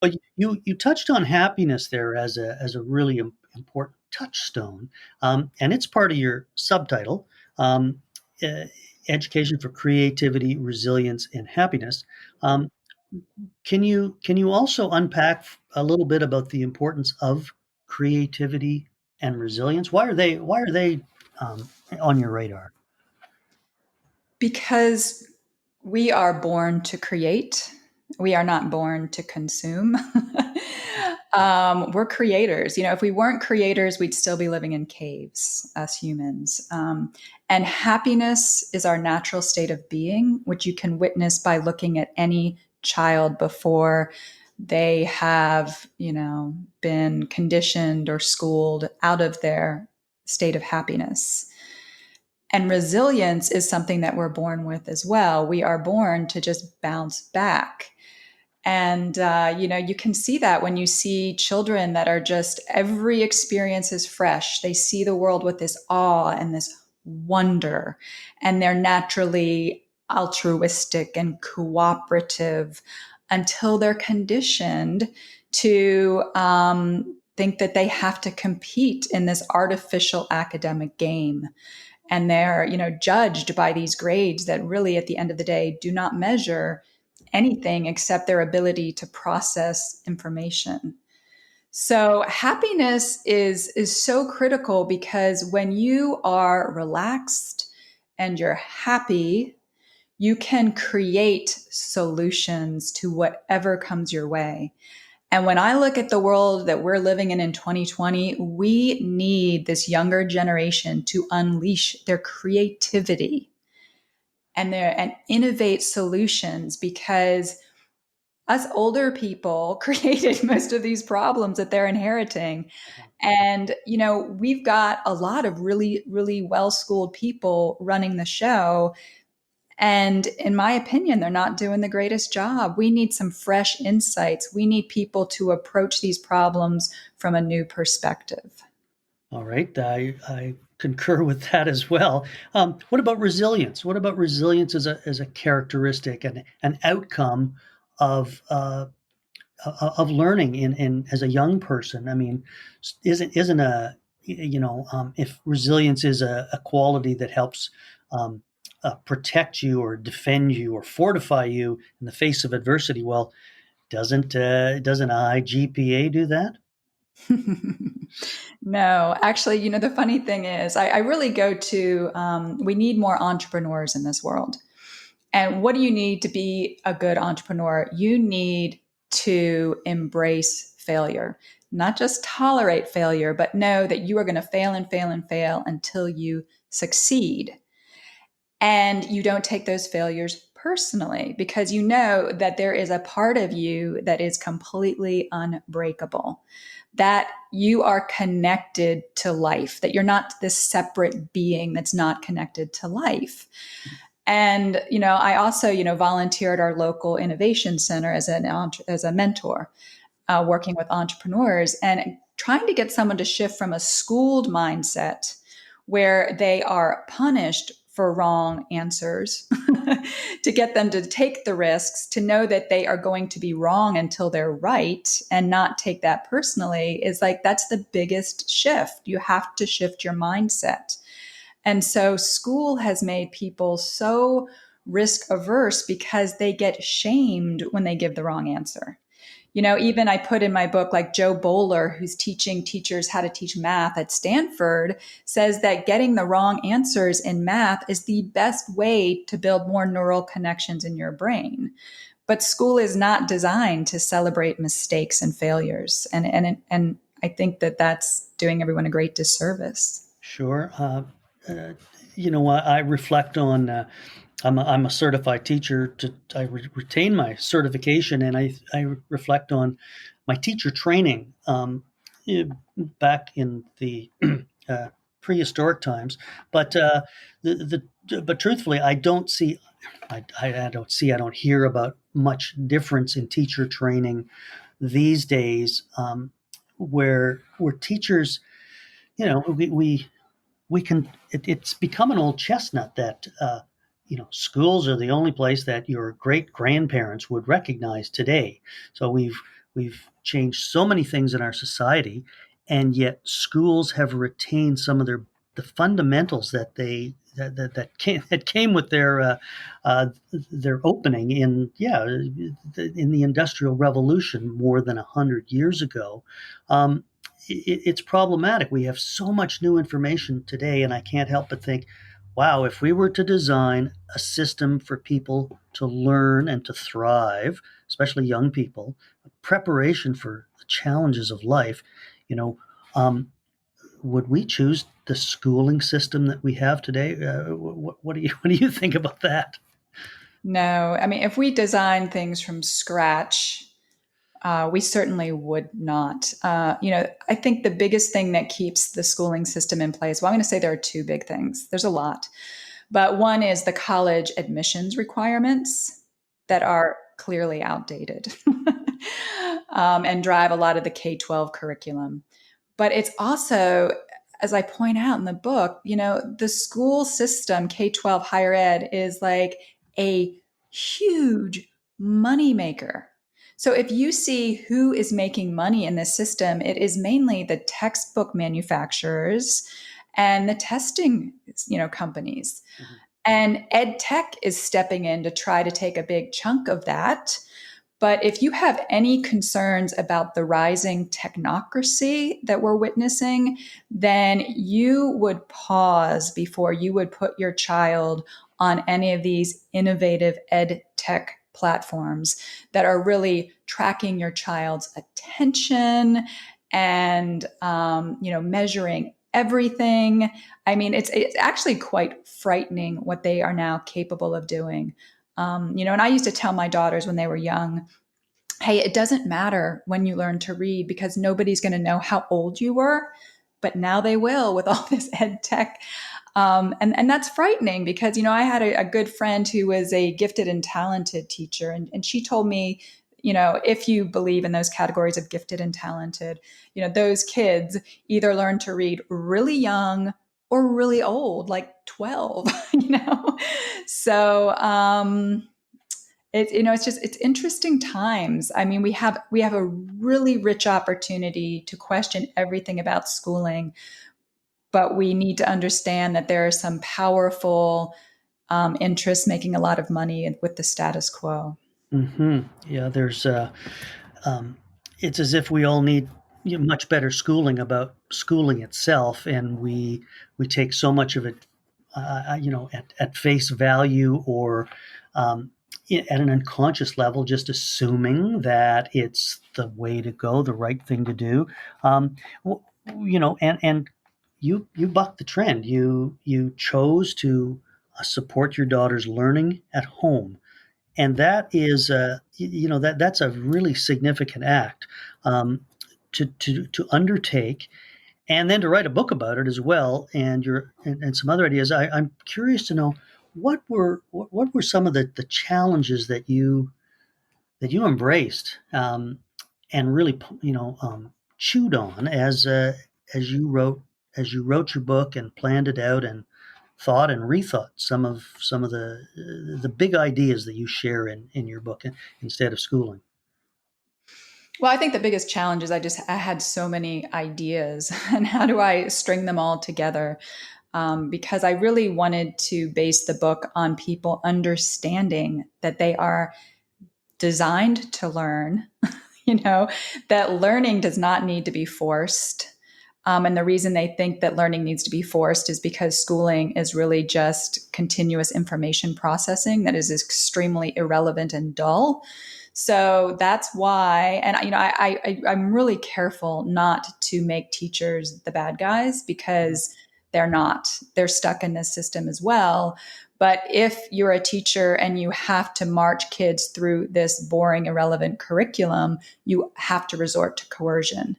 But you touched on happiness there as a really important touchstone, and it's part of your subtitle, um, uh, education for creativity, resilience, and happiness. Um, can you also unpack a little bit about the importance of creativity and resilience? Why are they um, on your radar? Because we are born to create, we are not born to consume. We're creators. You know, if we weren't creators, we'd still be living in caves, us humans. And happiness is our natural state of being, which you can witness by looking at any child before they have, been conditioned or schooled out of their state of happiness. And resilience is something that we're born with as well. We are born to just bounce back. And, you can see that when you see children that are just, every experience is fresh. They see the world with this awe and this wonder, and they're naturally altruistic and cooperative until they're conditioned to think that they have to compete in this artificial academic game, and they're judged by these grades that really at the end of the day do not measure anything except their ability to process information. So happiness is so critical, because when you are relaxed and you're happy, you can create solutions to whatever comes your way. And when I look at the world that we're living in 2020, we need this younger generation to unleash their creativity and innovate solutions, because us older people created most of these problems that they're inheriting. And, we've got a lot of really, really well schooled people running the show. And in my opinion, they're not doing the greatest job. We need some fresh insights. We need people to approach these problems from a new perspective. All right, I concur with that as well. What about resilience? What about resilience as a characteristic and an outcome of learning in as a young person? I mean, isn't a if resilience is a quality that helps protect you or defend you or fortify you in the face of adversity? Well, doesn't a high GPA do that? No, actually, the funny thing is, I really go to, we need more entrepreneurs in this world. And what do you need to be a good entrepreneur? You need to embrace failure, not just tolerate failure, but know that you are going to fail and fail and fail until you succeed. And you don't take those failures personally, because you know that there is a part of you that is completely unbreakable, that you are connected to life, that you're not this separate being that's not connected to life. And, I also, volunteer at our local innovation center as a mentor, working with entrepreneurs and trying to get someone to shift from a schooled mindset where they are punished for wrong answers to get them to take the risks, to know that they are going to be wrong until they're right and not take that personally, is like, that's the biggest shift. You have to shift your mindset. And so school has made people so risk averse because they get shamed when they give the wrong answer. Even I put in my book, like Joe Bowler, who's teaching teachers how to teach math at Stanford, says that getting the wrong answers in math is the best way to build more neural connections in your brain. But school is not designed to celebrate mistakes and failures. And I think that that's doing everyone a great disservice. Sure. Uh, I reflect on. I'm a certified teacher. I retain my certification, and I reflect on my teacher training eh, back in the uh, prehistoric times. But but truthfully, I don't hear about much difference in teacher training these days, where teachers, we can it's become an old chestnut that schools are the only place that your great grandparents would recognize today. So We've changed so many things in our society, and yet schools have retained some of the fundamentals that came with their opening in the Industrial Revolution more than 100 years ago. It's problematic. We have so much new information today, and I can't help but think, wow, if we were to design a system for people to learn and to thrive, especially young people, a preparation for the challenges of life, you know, um, would we choose the schooling system that we have today? What do you what do you think about that? No, I mean, if we design things from scratch, we certainly would not. I think the biggest thing that keeps the schooling system in place, well, I'm going to say there are two big things. There's a lot. But one is the college admissions requirements that are clearly outdated and drive a lot of the K 12 curriculum. But it's also, as I point out in the book, the school system, K 12 higher ed, is like a huge moneymaker. So if you see who is making money in this system, it is mainly the textbook manufacturers and the testing, companies. Mhm. And ed tech is stepping in to try to take a big chunk of that. But if you have any concerns about the rising technocracy that we're witnessing, then you would pause before you would put your child on any of these innovative ed tech platforms that are really tracking your child's attention and measuring everything. I mean, it's actually quite frightening what they are now capable of doing. And I used to tell my daughters when they were young, hey, it doesn't matter when you learn to read because nobody's going to know how old you were, but now they will with all this ed tech. And that's frightening because, I had a good friend who was a gifted and talented teacher. And she told me, if you believe in those categories of gifted and talented, those kids either learn to read really young or really old, like 12, So, it's interesting times. I mean, we have a really rich opportunity to question everything about schooling, but we need to understand that there are some powerful interests making a lot of money with the status quo. Hmm. Yeah, um, it's as if we all need much better schooling about schooling itself, and we take so much of it, at face value or um, at an unconscious level, just assuming that it's the way to go, the right thing to do. Um, and you bucked the trend. You chose to support your daughter's learning at home, and that is that's a really significant act, um, to undertake, and then to write a book about it as well, and some other ideas. I'm curious to know what were some of the challenges that you embraced, and really chewed on as you wrote your book and planned it out and thought and rethought some of the big ideas that you share in your book, instead of schooling. Well, I think the biggest challenge is I had so many ideas, and how do I string them all together? Because I really wanted to base the book on people understanding that they are designed to learn, you know, that learning does not need to be forced. And the reason they think that learning needs to be forced is because schooling is really just continuous information processing that is extremely irrelevant and dull. So that's why, and I'm really careful not to make teachers the bad guys because they're not. They're stuck in this system as well. But if you're a teacher and you have to march kids through this boring, irrelevant curriculum, you have to resort to coercion.